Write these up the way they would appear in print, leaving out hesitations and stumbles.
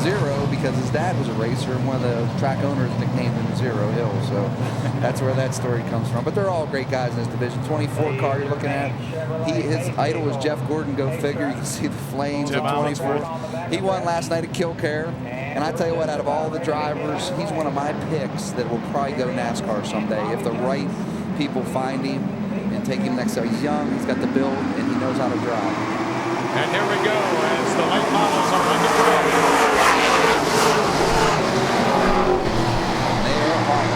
Zero because his dad was a racer, and one of the track owners nicknamed him Zero Hill. So that's where that story comes from. But they're all great guys in this division. 24 car you're looking at. His idol was Jeff Gordon. Go figure. You can see the flames of 24. He won last night at Killcare. And I tell you what, out of all the drivers, he's one of my picks that will probably go NASCAR someday if the right people find him and take him next time. He's young, he's got the build, and he knows how to drive. And here we go as the late models are on the track. They are hard.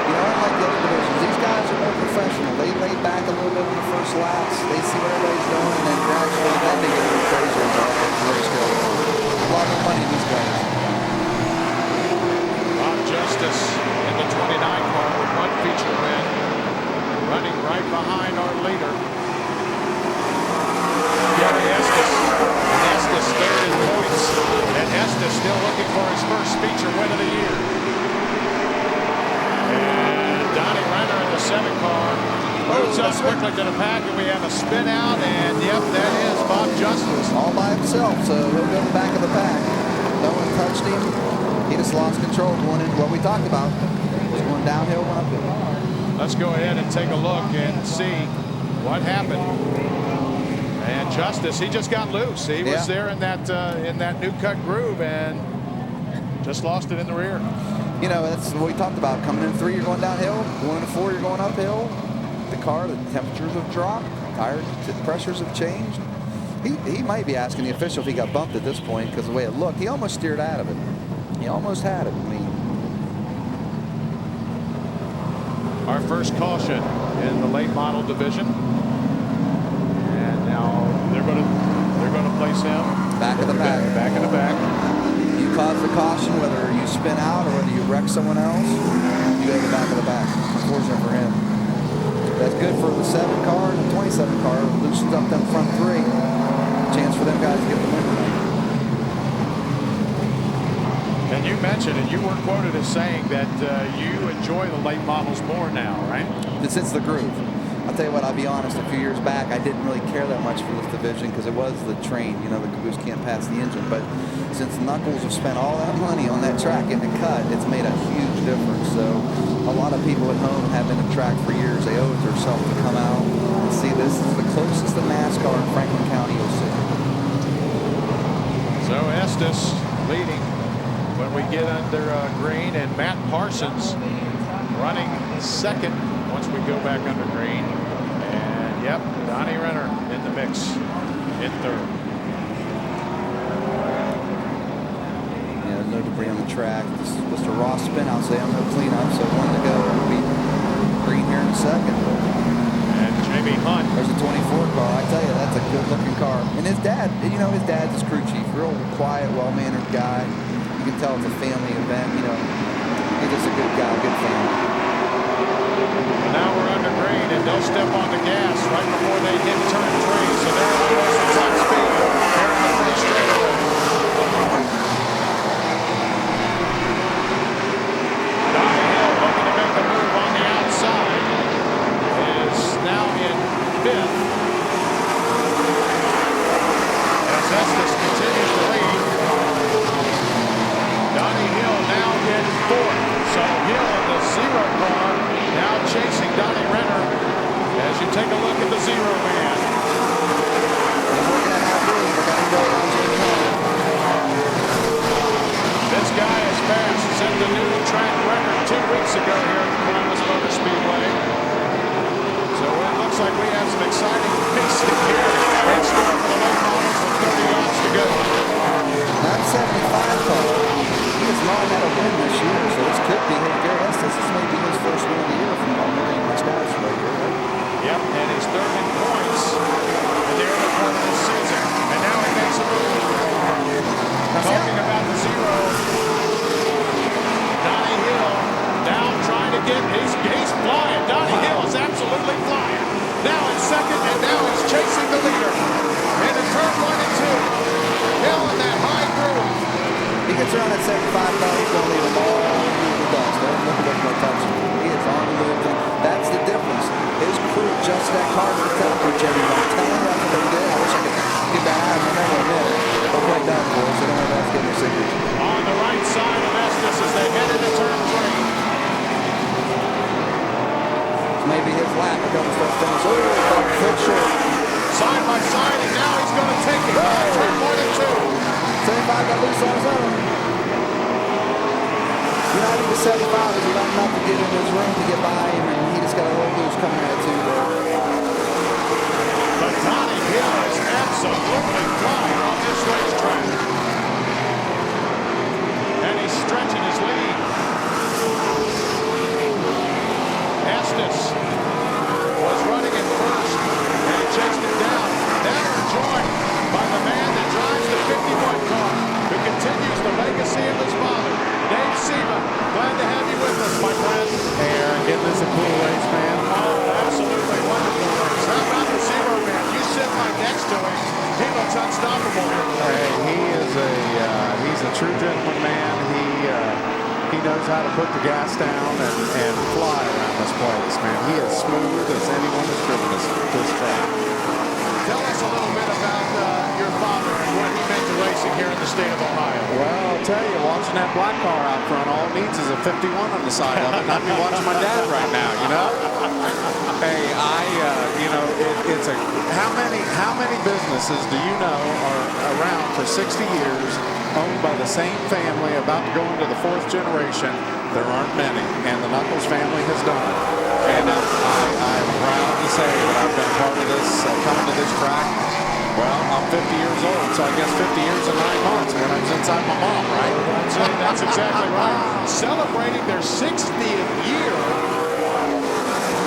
You know, unlike the other divisions, these guys are more professional. They lay back a little bit in the first laps. They see what everybody's doing, and then gradually then they get a little crazier and all that. A lot of money in these guys. Bob Justice in the 29 car with one feature win, running right behind our leader, Gary Estes. And Estes third in points, and Estes still looking for his first feature win of the year. And Donnie Renner in the 7 car moves up quickly to the pack, and we have a spin out, and yep, that is Bob Justice. All by himself, so he'll go to the back of the pack. No one touched him. He just lost control going into what we talked about. Just going downhill, went uphill. Let's go ahead and take a look and see what happened. And Justice, he just got loose. He was there in that new cut groove and just lost it in the rear. You know, that's what we talked about. Coming in 3, you're going downhill. Going into 4, you're going uphill. The car, the temperatures have dropped. Tire pressures have changed. He might be asking the official if he got bumped at this point because of the way it looked. He almost steered out of it. He almost had it. I mean, our first caution in the late model division, and now they're going to place him back of the pack. Back in the back. You cause the caution, whether you spin out or whether you wreck someone else, you go to the back of the pack. Unfortunate for him. That's good for the 7 car and the 27 car. Loosens up them front 3. Chance for them guys to get the win tonight. And you mentioned, and you were quoted as saying that you enjoy the late models more now, right? Since the groove. I'll tell you what, I'll be honest, a few years back, I didn't really care that much for this division because it was the train, you know, the caboose can't pass the engine. But since Knuckles have spent all that money on that track getting it cut, it's made a huge difference. So a lot of people at home have been at track for years. They owe it to themselves to come out and see this. This is the closest to NASCAR in Franklin County you'll see. So Estes leading when we get under green, and Matt Parsons running second once we go back under green. And yep, Donnie Renner in the mix in third. Yeah, no debris on the track. Just a raw spin out, so no cleanup. So 1 to go. It'll be green here in a second. And Jamie Hunt. There's a 24 car. I tell you, that's a good looking car. And his dad, you know, his dad's his crew chief. Real quiet, well-mannered guy. You can tell it's a family event. You know, he's just a good guy, good family. And now we're under green, and they'll step on the gas right before they hit turn 3. So they're almost at top speed here in the first straightaway. Donnie Hill looking to make a move on the outside is now in 5th. As Estes continues to lead. Donnie Hill now in 4th. So Hill in the 0 car now chasing Donnie Renner as you take a look at the 0 man. got loose on his own. You know, I think the 75 is about enough to get into his room to get by him, and he just got a little loose coming at it too there. But Donnie Hill is absolutely flying off this racetrack. And he's stretching his lead. Estes was running in first, and he chased him down. Now we're joined by the man that drives the 51 car, who continues the legacy of his father, Dave Siva. Glad to have you with us, my friend. Hey, Aaron, getting this a cool race, man. Oh, absolutely wonderful race. How about the Zero Man? You sit right next to him. He looks unstoppable here. Hey, he's a true gentleman, man. He knows how to put the gas down and fly around this place, man. He is smooth as anyone has driven this track. Tell us a little bit about your father and what he meant to racing here in the state of Ohio. Well, I'll tell you, watching that black car out front, all it needs is a 51 on the side of it, and I'd be watching my dad right now, you know? Hey, you know, it's a, how many businesses do you know are around for 60 years, owned by the same family, about to go into the 4th generation? There aren't many, and the Knuckles family has done it. And I'm proud to say that I've been part of this, coming to this track. Well, I'm 50 years old, so I guess 50 years and 9 months when I was inside my mom, right? That's exactly right. Celebrating their 60th year,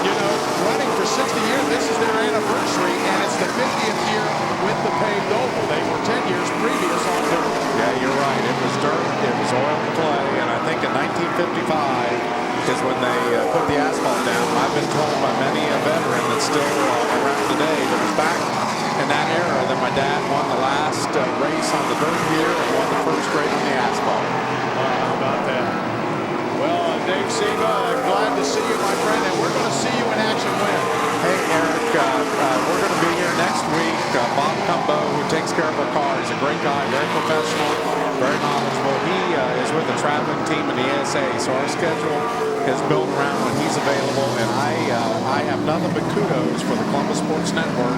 you know, running for 60 years. This is their anniversary, and it's the 50th year with the paved oval. They were 10 years previous on dirt. Yeah, you're right. It was dirt, it was oil and clay, and I think in 1955 is when they put the asphalt down. I've been told by many a veteran that's still around today that was back in that era that my dad won the last race on the dirt here and won the first race on the asphalt. How about that? Well, Dave Siva, glad to see you, my friend, and we're going to see you in action when? Hey, Eric, we're going to be here next week. Bob Cumbo, who takes care of our car, he's a great guy, very professional, very knowledgeable. He is with the traveling team in the ASA, so our schedule is built around when he's available, and I have nothing but kudos for the Columbus Sports Network.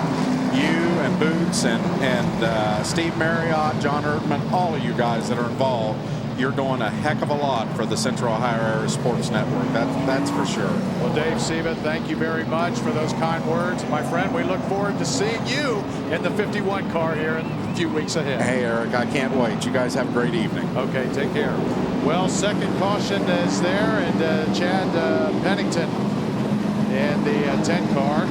You and Boots and Steve Marriott, John Erdman, all of you guys that are involved, you're doing a heck of a lot for the Central Ohio Area Sports Network. That's for sure. Well, Dave Siva, thank you very much for those kind words. My friend, we look forward to seeing you in the 51 car here in a few weeks ahead. Hey, Eric, I can't wait. You guys have a great evening. Okay, take care. Well, second caution is there, and Chad Pennington in the 10 car.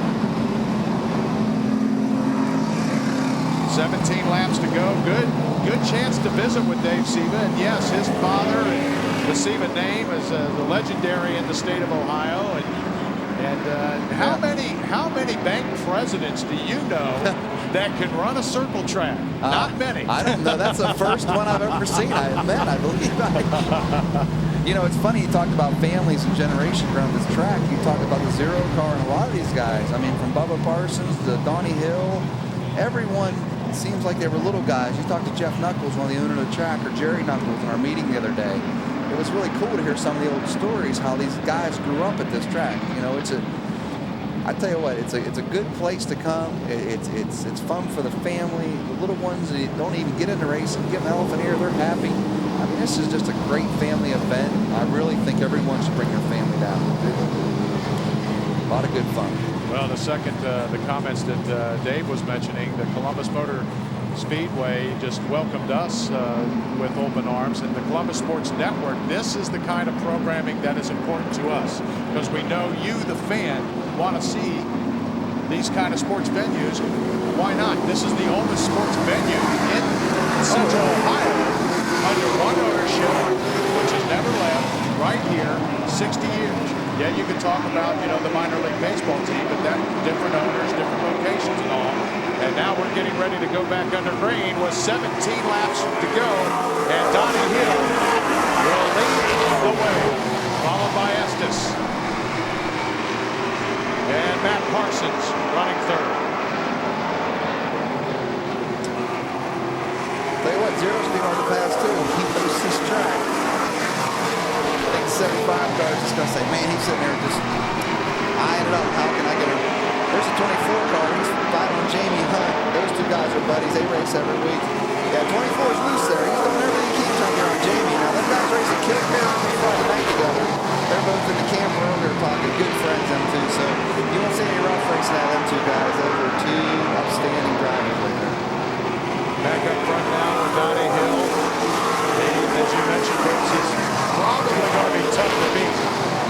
17 laps to go. Good chance to visit with Dave Siva. And yes, his father and the Siva name is legendary in the state of Ohio. And how many bank presidents do you know that can run a circle track? Not many. I don't know. That's the first one I've ever seen. I believe. You know, it's funny. You talked about families and generations around this track. You talked about the Zero car and a lot of these guys. I mean, from Bubba Parsons to Donnie Hill, everyone seems like they were little guys. You talked to Jeff Knuckles, one of the owners of the track, or Jerry Knuckles in our meeting the other day. It was really cool to hear some of the old stories, how these guys grew up at this track. You know, I tell you what, it's a good place to come. It's fun for the family. The little ones that don't even get into racing, get an elephant ear, they're happy. I mean, this is just a great family event. I really think everyone should bring their family down. A lot of good fun. Well, the comments that Dave was mentioning, the Columbus Motor Speedway just welcomed us with open arms, and the Columbus Sports Network, this is the kind of programming that is important to us, because we know you, the fan, want to see these kind of sports venues. Why not? This is the oldest sports venue in Central Ohio under one ownership, which has never left, right here, 60 years. Yeah, you could talk about, you know, the minor league baseball team, but that different owners, different locations and all. And now we're getting ready to go back under green with 17 laps to go. And Donnie Hill will lead the way, followed by Estes. And Matt Parsons running third. Tell you what, Zero's be hard to pass too. He knows this track. I think 75 cars just gonna say, man, he's sitting there just eyeing it up. How can I get him? There's a 24 car. He's fighting on Jamie Hunt. Those two guys are buddies. They race every week. Yeah, 24 is loose there. He's They appeared Friday night together. They're both in the camp room. They're talking good friends, them two. So you won't see any rough racing out of them two guys. Those are two outstanding drivers right there. Back up front now with Donnie Hill. As you mentioned, Holmes, he's probably going to be tough to beat.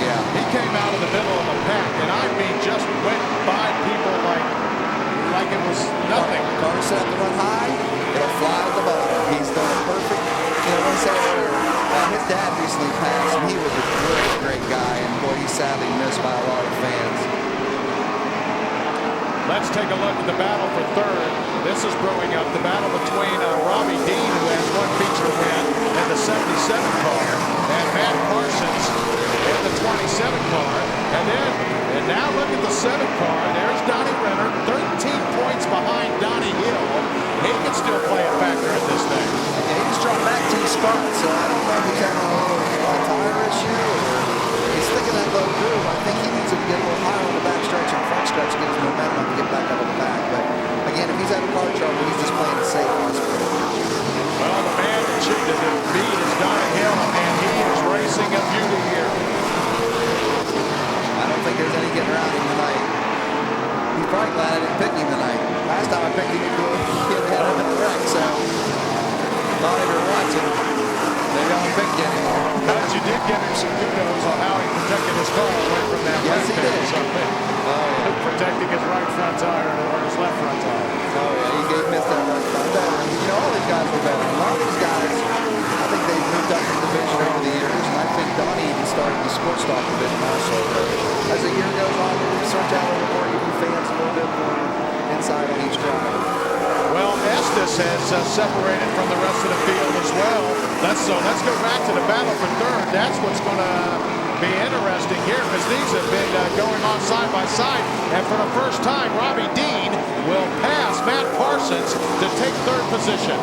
Yeah. He came out of the middle of the pack, and I mean just went by people like it was nothing. Car set up to run high, it'll fly at the bottom. He's done it perfect. You know, I said earlier, his dad recently passed, and he was a great, great guy, and boy, he's sadly missed by a lot of fans. Let's take a look at the battle for third. This is brewing up the battle between Robbie Dean, who has one feature win in the 77 car, and Matt Parsons in the 27 car. And now look at the 7 car. There's Donnie Renner, 13 points behind Donnie Hill. He can still play a factor in this thing. Yeah, he just dropped back 2 spots, so I don't know if he's having a little tire issue or he's sticking that low groove. I think he needs to get a little higher on the back stretch and front stretch to get his momentum up to get back up on the back. But again, if he's having car trouble, he's just playing it safe on this point. Well, the man that cheated and beat is Donnie Hill, and he is racing a beauty here. I don't think there's any getting around him tonight. He's probably glad I didn't pick him tonight. Last time I picked him, he had him in the wreck, so thought if you're watching, maybe I won't pick you anymore. But you did give him some kudos on how he protected his car away from that Yes, he did. Protecting his right front tire or his left front tire. Oh, yeah, he missed that right front. Veteran. You know, all these guys were veterans. A lot of these guys, I think they've moved up in the division over the years, and I think Donnie even started the sports stock division also. But as the year goes on, we research out a little more, even fans a little bit more insight on each driver. Well, Estes has separated from the rest of the field as well. Let's go back to the battle for third. That's what's going to be interesting here because these have been going on side by side. And for the first time, Robbie Dean will pass Matt Parsons to take third position.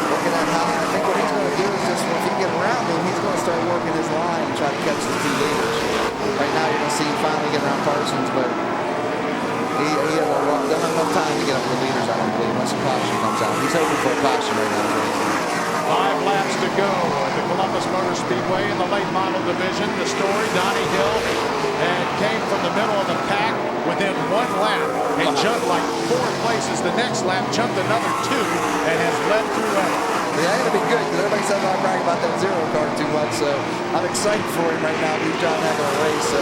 Looking at how I think what he's going to do is just if he can get around him, he's going to start working his line and try to catch the 2 leaders. Right now, you're going to see him finally get around Parsons, but he has done enough time to get up to the leaders, I don't believe, unless a caution comes out. He's hoping for a caution right now. 5 laps to go at the Columbus Motor Speedway in the late model division. The story, Donnie Hill and came from the middle of the pack within 1 lap and jumped like 4 places. The next lap jumped another 2 and has led through that. Yeah, it'll be good because everybody says I brag about that 0 car too much, so I'm excited for him right now. He's driving that kind of race, so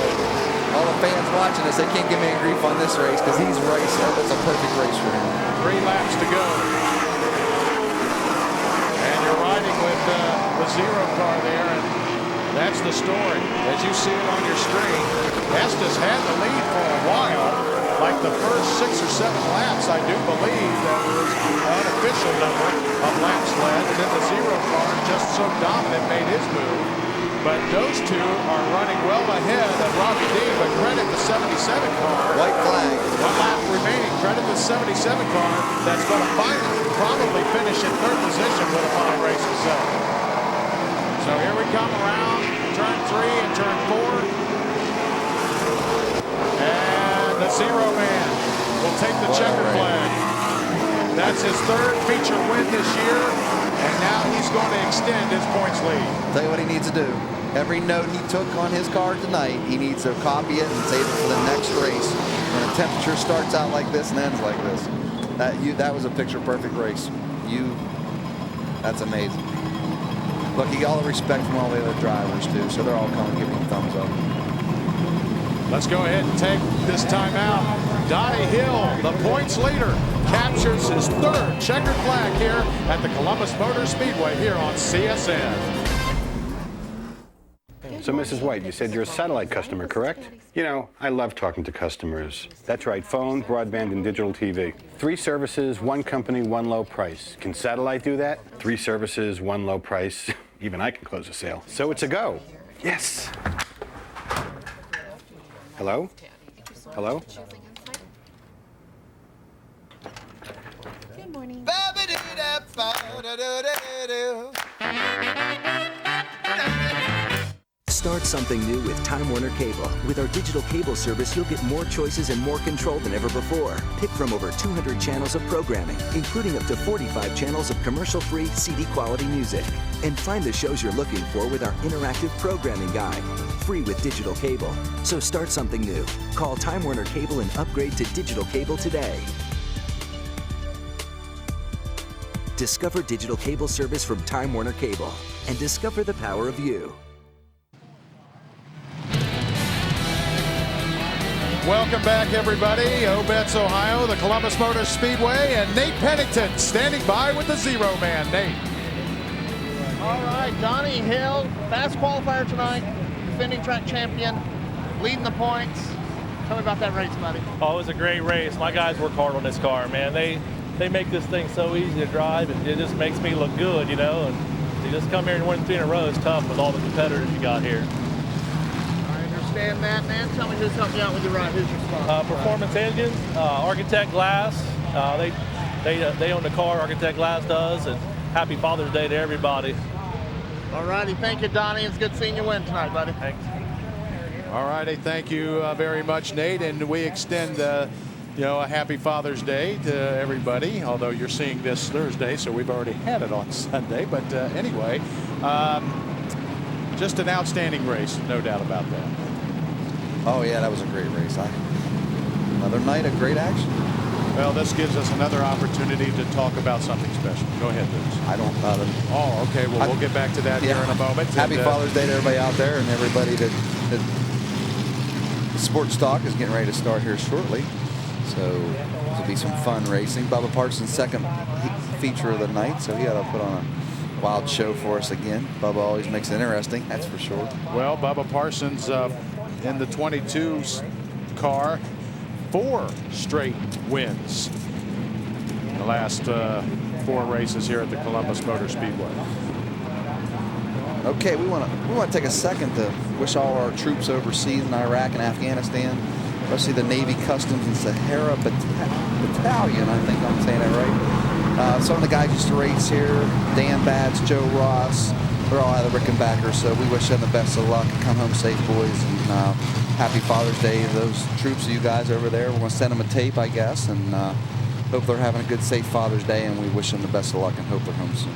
all the fans watching us, they can't give me any grief on this race because he's racing. It's a perfect race for him. 3 laps to go. And you're riding with the 0 car there, and that's the story. As you see it on your screen, Estes had the lead for a while. Like the first 6 or 7 laps, I do believe that was an unofficial number of laps led, and then the 0 car, just so dominant, made his move. But those 2 are running well ahead of Robbie Dean, but credit the 77 car. White flag. 1 lap remaining. Credit the 77 car that's going to probably finish in 3rd position with a fine race itself. So here we come around turn 3 and turn 4. And the 0 man will take the checker flag. That's his 3rd feature win this year, and now he's going to extend his points lead. Tell you what he needs to do. Every note he took on his car tonight, he needs to copy it and save it for the next race. When the temperature starts out like this and ends like this. That was a picture-perfect race. That's amazing. Look, he got all the respect from all the other drivers, too, so they're all coming giving him thumbs up. Let's go ahead and take this time out. Donnie Hill, the points leader, captures his 3rd checkered flag here at the Columbus Motor Speedway here on CSN. So, Mrs. White, you said you're a satellite customer, correct? You know, I love talking to customers. That's right, phone, broadband, and digital TV. 3 services, 1 company, 1 low price. Can satellite do that? 3 services, 1 low price. Even I can close a sale. So it's a go. Yes. Hello? Hello? Good morning. Start something new with Time Warner Cable. With our digital cable service, you'll get more choices and more control than ever before. Pick from over 200 channels of programming, including up to 45 channels of commercial-free CD-quality music. And find the shows you're looking for with our interactive programming guide. Free with digital cable. So start something new. Call Time Warner Cable and upgrade to digital cable today. Discover digital cable service from Time Warner Cable and discover the power of you. Welcome back, everybody. Obetz, Ohio, the Columbus Motor Speedway, and Nate Pennington standing by with the Zero Man. Nate. All right, Donnie Hill, fast qualifier tonight, defending track champion, leading the points. Tell me about that race, buddy. Oh, it was a great race. My guys work hard on this car, man. They make this thing so easy to drive, and it just makes me look good, you know. And to just come here and win 3 in a row is tough with all the competitors you got here. I understand that, man. Tell me who's helping you out with your ride. Who's your sponsor? Performance Engines, Architect Glass. They own the car, Architect Glass does, and happy Father's Day to everybody. All righty, thank you, Donnie. It's good seeing you win tonight, buddy. Thanks. All righty, thank you very much, Nate. And we extend, a happy Father's Day to everybody, although you're seeing this Thursday, so we've already had it on Sunday. But anyway, just an outstanding race, no doubt about that. Oh, yeah, that was a great race. Another night of great action. Well, this gives us another opportunity to talk about something special. Go ahead, Bruce. I don't know. Oh, okay. Well, we'll get back to that here in a moment. Happy Father's Day to everybody out there and everybody that the sports stock is getting ready to start here shortly. So this will be some fun racing. Bubba Parsons' second feature of the night, so he got to put on a wild show for us again. Bubba always makes it interesting, that's for sure. Well, Bubba Parsons in the 22 car, 4 straight wins in the last 4 races here at the Columbus Motor Speedway. Okay, we want to take a second to wish all our troops overseas in Iraq and Afghanistan, especially the Navy Customs and Sahara Battalion, I think I'm saying that right. Some of the guys used to race here, Dan Batts, Joe Ross, they're all out of the Rickenbackers, so we wish them the best of luck. Come home safe, boys, and happy Father's Day to those troops of you guys over there. We're going to send them a tape, I guess, and hope they're having a good, safe Father's Day, and we wish them the best of luck and hope they're home soon.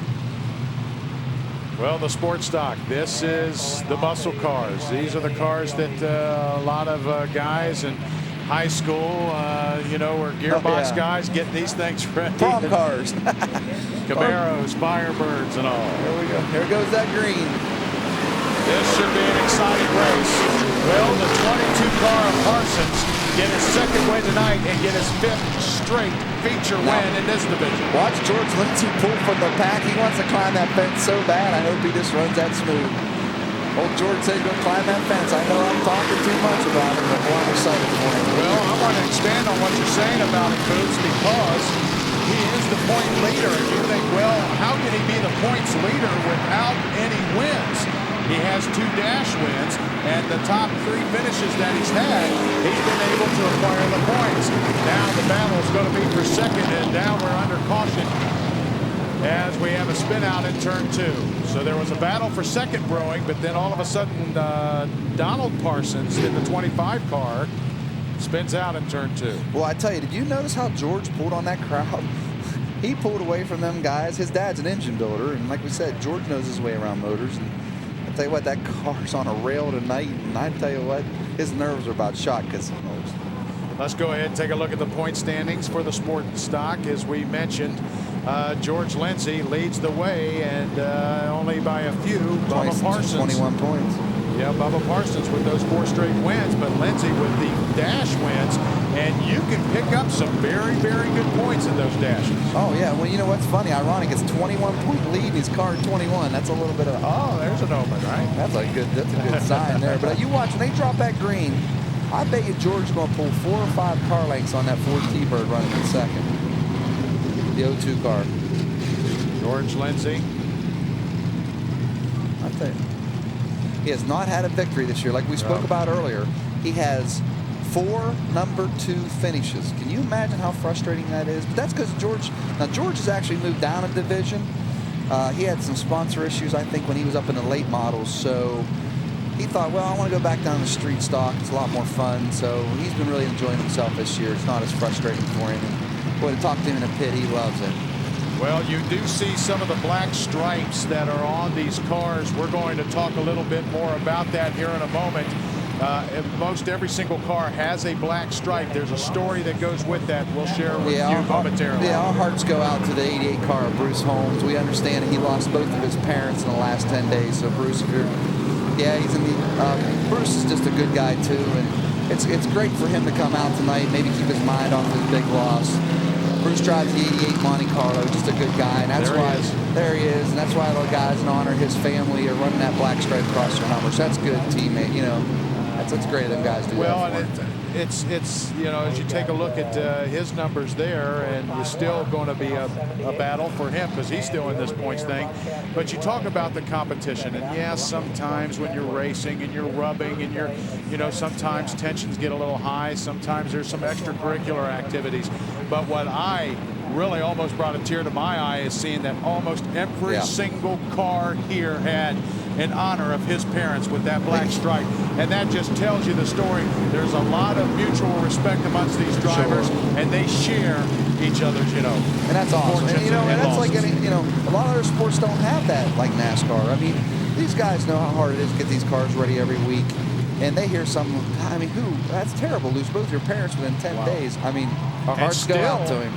Well, the sports stock, this is the muscle cars. These are the cars that a lot of guys in high school, or gearbox guys getting these things ready. Prom cars. Camaros, Firebirds, and all. Here we go. Here goes that green. This should be an exciting race. Well, the 22 car of Parsons get his second win tonight and get his 5th straight feature win in this division. Watch George Lindsay pull from the pack. He wants to climb that fence so bad. I hope he just runs that smooth. Old George said he's going to climb that fence. I know I'm talking too much about him, but boy, I'm excited for him. Well, I want to expand on what you're saying about him, Boots, because he is the point leader. And you think, well, how can he be the points leader without any wins? He has 2 dash wins, and the top 3 finishes that he's had, he's been able to acquire the points. Now the battle is going to be for second, and now we're under caution as we have a spin out in turn 2. So there was a battle for second brewing, but then all of a sudden Donald Parsons in the 25 car spins out in turn 2. Well, I tell you, did you notice how George pulled on that crowd? He pulled away from them guys. His dad's an engine builder, and like we said, George knows his way around motors. And I tell you what, that car's on a rail tonight, and I tell you what, his nerves are about shot because he knows. Let's go ahead and take a look at the point standings for the sport stock. As we mentioned, George Lindsay leads the way, and only by a few. Bubba Parsons, 21 points. Yeah, Bubba Parsons with those 4 straight wins, but Lindsay with the dash wins, and you can pick up some very, very good points in those dashes. Oh yeah, well, you know what's funny, ironic, it's 21-point lead, his car 21. That's a little bit of, oh, there's an omen, right? That's a good sign there. But you watch, when they drop that green, I bet you George is going to pull 4 or 5 car lengths on that Ford T-Bird running in second. The 02 car. George Lindsay. I'll tell you. He has not had a victory this year, like we spoke about earlier. He has 4 number 2 finishes. Can you imagine how frustrating that is? But that's because George has actually moved down a division. He had some sponsor issues, I think, when he was up in the late models, so he thought, well, I want to go back down the street stock. It's a lot more fun. So he's been really enjoying himself this year. It's not as frustrating for him. And boy, to talk to him in a pit, he loves it. Well, you do see some of the black stripes that are on these cars. We're going to talk a little bit more about that here in a moment. Most every single car has a black stripe. There's a story that goes with that we'll share with you momentarily. Yeah, our hearts go out to the 88 car of Bruce Holmes. We understand he lost both of his parents in the last 10 days. So Bruce, he's in the. Bruce is just a good guy too, and it's great for him to come out tonight, maybe keep his mind off his big loss. Bruce drives the 88 Monte Carlo, just a good guy, and that's there he is, and that's why the guys in honor of his family are running that black stripe across their numbers. That's good teammate, you know. That's great of them guys do that. Well, and it's you know, as you take a look at his numbers there, and it's still going to be a battle for him because he's still in this points thing. But you talk about the competition, and yes, sometimes when you're racing and you're rubbing and you're, you know, sometimes tensions get a little high. Sometimes there's some extracurricular activities. But what I really almost brought a tear to my eye is seeing that almost every single car here had in honor of his parents with that black stripe, and that just tells you the story. There's a lot of mutual respect amongst these drivers, and they share each other's, you know, and that's awesome. And, you know, and that's losses. like any, you know, a lot of other sports don't have that, like NASCAR. I mean, these guys know how hard it is to get these cars ready every week, and they hear some. I mean, that's terrible. Lose both your parents within 10 days. I mean, our hearts go out to him.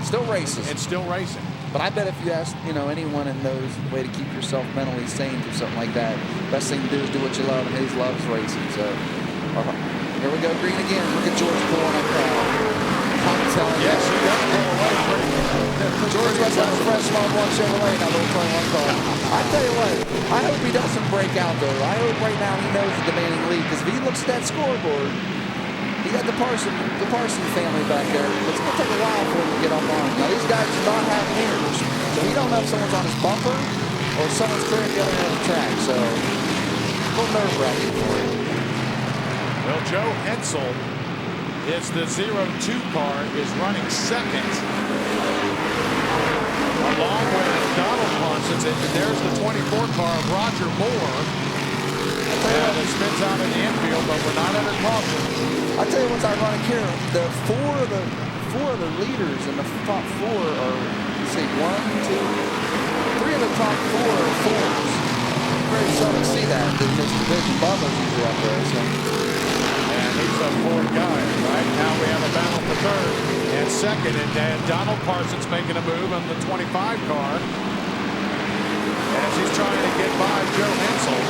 Still races. And still racing. But I bet if you ask, you know, anyone and knows the way to keep yourself mentally sane through something like that, best thing to do is do what you love, and his love is racing. So here we go, green again. Look at George pulling up crowd. I'm telling you. Yes, he does pull away. George must have a fresh small block Chevrolet in that little 21 car. I tell you what, I hope he doesn't break out though. I hope right now he knows the demanding lead, because if he looks at that scoreboard, he got the Parson family back there. It's going to take a while for him to get up on him. Now, these guys do not have mirrors, so he don't know if someone's on his bumper or if someone's clearing the other end of the track. So, a little nerve-wracking for him. Well, Joe Hensel is the 02 car, is running second, along with Donald Parsons. And there's the 24 car of Roger Moore. That spins out in the infield, but we're not under caution. I'll tell you what's ironic here. The four of the leaders in the top four are, let's see, 1, 2, 3 of the top four are fours. Very seldom see that in this division. Bubba's usually up there. So. And he's a fourth guy, right? Now we have a battle for third and second, and Donald Parsons making a move on the 25 car as he's trying to get by Joe Hensel.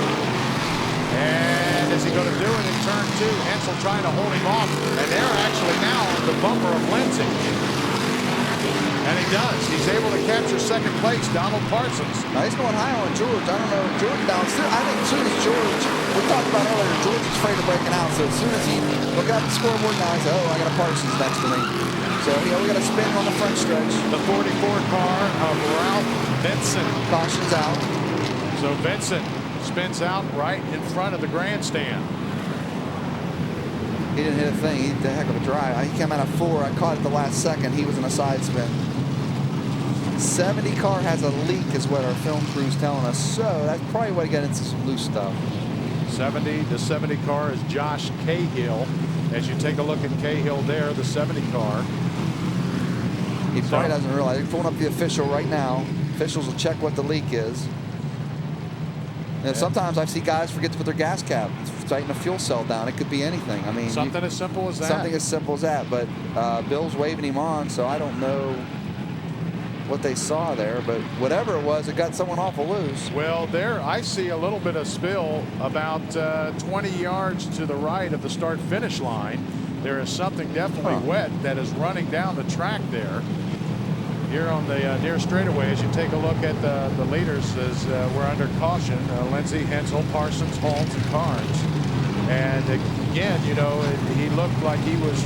And is he going to do it in turn 2? Hensel trying to hold him off, and they're actually now on the bumper of Lindsay. And he does. He's able to capture second place, Donald Parsons. Now he's going high on George. I don't know. George down. I think as soon as George, we talked about earlier, George is afraid of breaking out. So as soon as he look at the scoreboard now, he said, oh, I got a Parsons next to me. So, you know, we got a spin on the front stretch. The 44 car of Ralph Benson. Caution's out. So Benson spins out right in front of the grandstand. He didn't hit a thing. He did a heck of a drive. He came out of 4. I caught it the last second. He was in a side spin. 70 car has a leak is what our film crew's telling us. So that's probably why he got into some loose stuff. The 70 car is Josh Cahill. As you take a look at Cahill there, the 70 car. He probably doesn't realize. They're pulling up the official right now. Officials will check what the leak is. You know, sometimes I see guys forget to put their gas cap, tighten a fuel cell down. It could be anything. I mean, something as simple as that. Something as simple as that. But Bill's waving him on, so I don't know what they saw there. But whatever it was, it got someone awful loose. Well, there I see a little bit of spill about 20 yards to the right of the start-finish line. There is something definitely wet that is running down the track there. Here on the near straightaway, as you take a look at the leaders, as we're under caution, Lindsay, Hensel, Parsons, Holmes, and Carnes. And again, you know, he looked like he was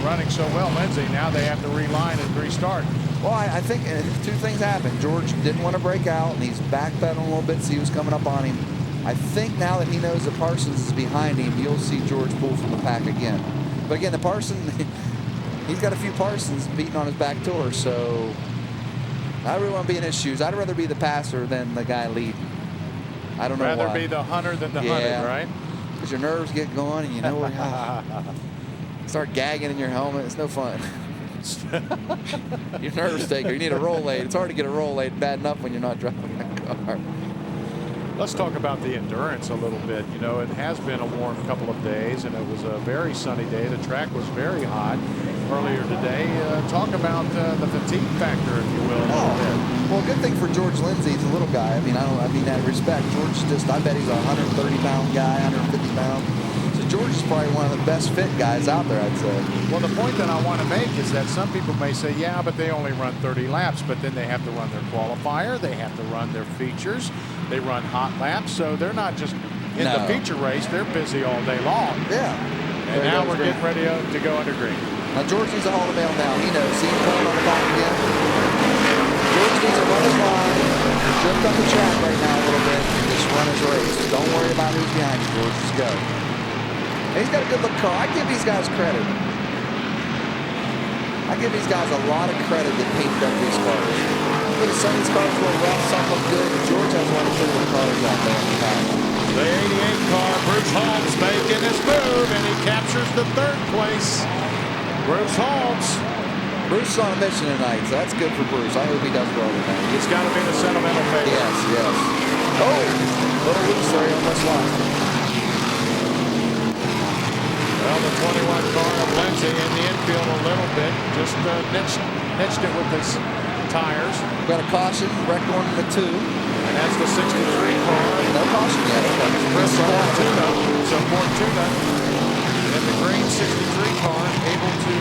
running so well, Lindsay. Now they have to reline and restart. Well, I think 2 things happened. George didn't want to break out, and he's backpedaling a little bit, so he was coming up on him. I think now that he knows that Parsons is behind him, you'll see George pull from the pack again. But again, the Parsons, he's got a few Parsons beating on his back door, so I really want to be in his shoes. I'd rather be the passer than the guy leading. I don't know Rather why. be the hunter than the Yeah. hunted, right? Because your nerves get going and you know start gagging in your helmet. It's no fun. Your nerves taker. You need a roll aid. It's hard to get a roll aid bad enough when you're not driving a car. Let's talk about the endurance a little bit. You know, it has been a warm couple of days, and it was a very sunny day. The track was very hot earlier today. Talk about the fatigue factor, if you will, a little bit. Well, good thing for George Lindsay. He's a little guy. I mean that respect. George I bet he's a 130-pound guy, 150 pounds. So George is probably one of the best fit guys out there, I'd say. Well, the point that I want to make is that some people may say, yeah, but they only run 30 laps, but then they have to run their qualifier, they have to run their features, they run hot laps, so they're not just in the feature race, they're busy all day long. Yeah. And now we're getting ready to go under green. Now George needs to haul the mail down. He knows. See him pulling on the back again. George needs to run his line, drift up the track right now a little bit, and just run his race. Don't worry about who's behind you, George. Just go. And he's got a good look car. I give these guys credit. I give these guys a lot of credit that painted up these cars. Look at some of these cars a little rough, some look good. George has one of the pretty cars out there in the back. The 88 car, Bruce Holmes making his move, and he captures the 3rd place. Bruce Holmes. Bruce is on a mission tonight, so that's good for Bruce. I hope he does well tonight. He's got to be the sentimental favorite. Yes, yes. Oh, little loose there, he almost lost it. Well, the 21 car of Lindsay in the infield a little bit, just niched it with his tires. Got a caution, wreck going to the 2. And that's the 63 car. No caution yet. Chris Fortuna. So Fortuna in the green 63 car, able to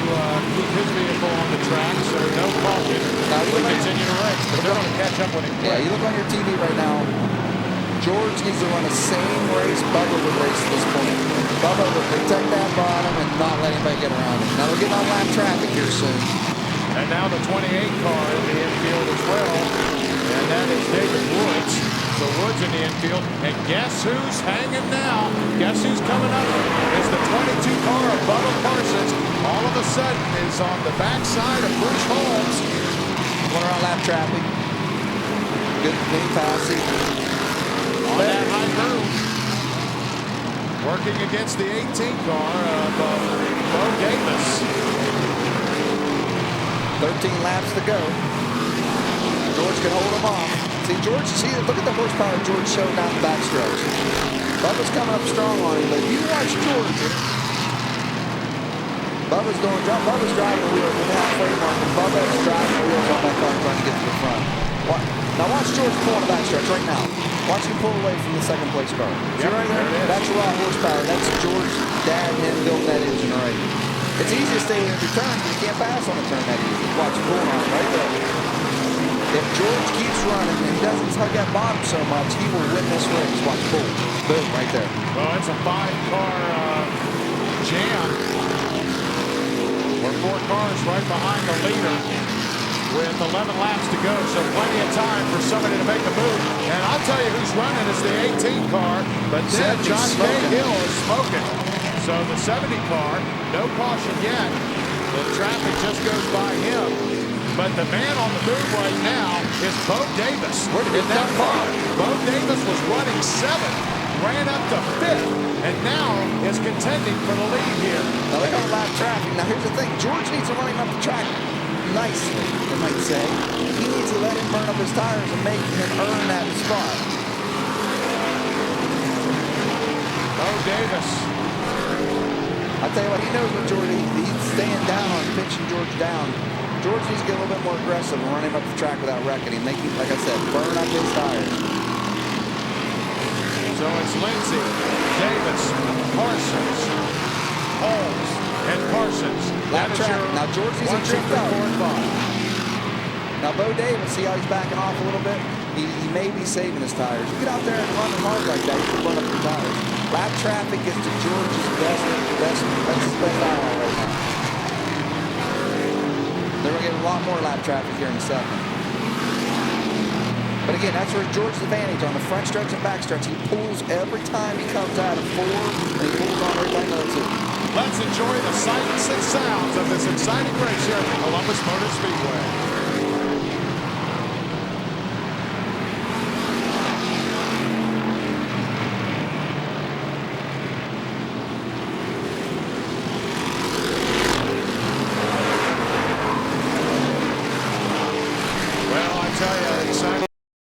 keep his vehicle on the track, so no caution. Now we continue to race, but they're going to catch up with him. Yeah, you look on your TV right now. George needs to run the same race Bubba would race at this point. Bubba would protect that bottom and not let anybody get around him. Now we're getting on lap traffic here soon. And now the 28 car in the infield as well. And that is David Woods. So Woods in the infield. And guess who's hanging now? Guess who's coming up? It's the 22 car of Bubba Parsons. All of a sudden is on the backside of Bruce Holmes. Going around lap traffic. Good clean passing. On that high groove. Working against the 18 car of Bo Davis. 13 laps to go. George can hold him off. See, George, look at the horsepower George showed down the backstretch. Bubba's coming up strong on him, but if you watch George, Bubba's driving the wheels at the halfway mark, and Bubba's driving the wheels on that car trying to get to the front. Now watch George pull on the backstretch right now. Watch him pull away from the 2nd place car. See right there? That's raw horsepower. That's George's dad and him building that engine right. It's easy to stay in your turn, but you can't pass on a turn that easy. Watch him pull on it right there. If George keeps running and he doesn't tug that bottom so much, he will win this race. Watch, boom, boom, right there. Well, it's a 5-car jam. We're 4 cars right behind the leader with 11 laps to go, so plenty of time for somebody to make a move. And I'll tell you who's running is the 18 car, but then John Cahill is smoking. So the 70 car, no caution yet. The traffic just goes by him. But the man on the move right now is Bo Davis. In that car, Bo Davis was running 7th, ran up to 5th, and now is contending for the lead here. Now look at lap traffic. Now here's the thing. George needs to run him up the track nicely, they might say. He needs to let him burn up his tires and make him earn that spot. Bo Davis. I'll tell you what, he knows what George, he's staying down, pinching George down. George needs to get a little bit more aggressive and run him up the track without wrecking him. Make him, like I said, burn up his tires. So it's Lindsay, Davis, Parsons, Holmes, and Parsons. Lap track. Now George needs to drift out. Now Bo Davis, see how he's backing off a little bit? He may be saving his tires. You get out there and run hard like that, you can burn up your tires. Lap traffic is to George's best, that's his best hour right now. They're going to get a lot more lap traffic here in a second. But again, that's where George's advantage on the front stretch and back stretch. He pulls every time he comes out of 4, and he pulls on every time he goes 2. Let's enjoy the sights and sounds of this exciting race here at the Columbus Motor Speedway.